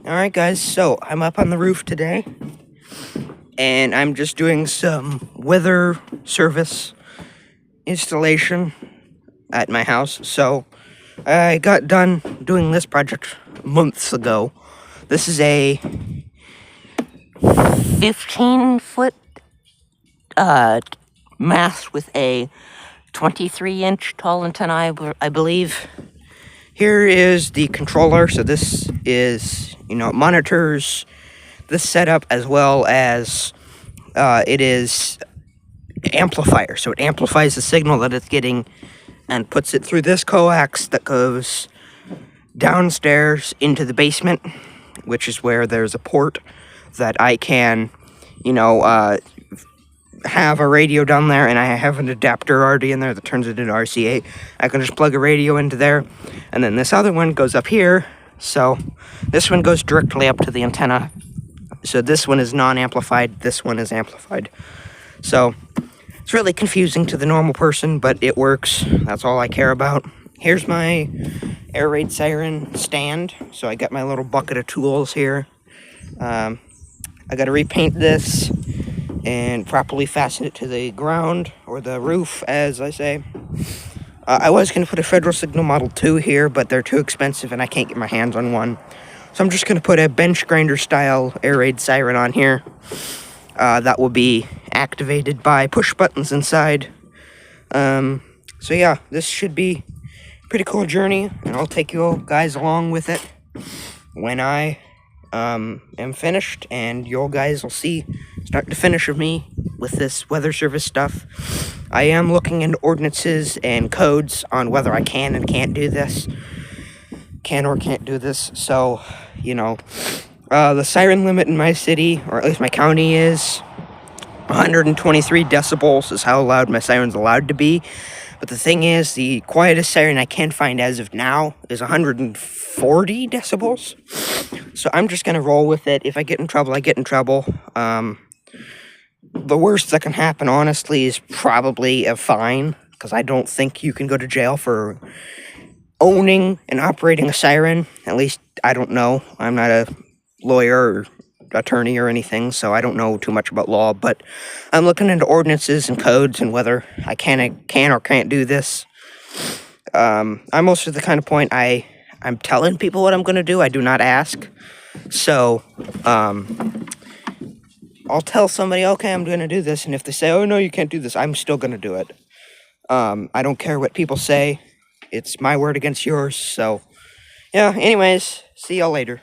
Alright guys, so I'm up on the roof today, and I'm just doing some weather service installation at my house. So I got done doing this project months ago. This is a 15-foot mast with a 23-inch tall antenna, I believe. Here is the controller. So this is, it monitors this setup as well as it is amplifier. So it amplifies the signal that it's getting and puts it through this coax that goes downstairs into the basement, which is where there's a port that I can, have a radio down there, and I have an adapter already in there that turns it into RCA. I can just plug a radio into there, and then this other one goes up here. So this one goes directly up to the antenna. So this one is non-amplified, this one is amplified. So it's really confusing to the normal person, but it works. That's all I care about. Here's my air raid siren stand. So I got my little bucket of tools here. I got to repaint this and properly fasten it to the ground, or the roof, as I say. I was going to put a Federal Signal Model 2 here, but they're too expensive and I can't get my hands on one. So I'm just going to put a bench grinder style air raid siren on here. That will be activated by push buttons inside. So yeah, this should be a pretty cool journey, and I'll take you guys along with it when I am finished, and you guys will see start to finish of me with this weather service stuff. I am looking into ordinances and codes on whether I can and can't do this. So, the siren limit in my city, or at least my county, is 123 decibels is how loud my siren's allowed to be. But the thing is, the quietest siren I can find as of now is 140 decibels. So I'm just going to roll with it. If I get in trouble, I get in trouble. The worst that can happen, honestly, is probably a fine, because I don't think you can go to jail for owning and operating a siren. At least, I don't know. I'm not a lawyer or attorney or anything, so I don't know too much about law, but I'm looking into ordinances and codes and whether I can or can't do this. I'm also the kind of point I'm telling people what I'm going to do. I do not ask. So, I'll tell somebody, okay, I'm going to do this, and if they say, oh, no, you can't do this, I'm still going to do it. I don't care what people say. It's my word against yours, so, yeah, anyways, see y'all later.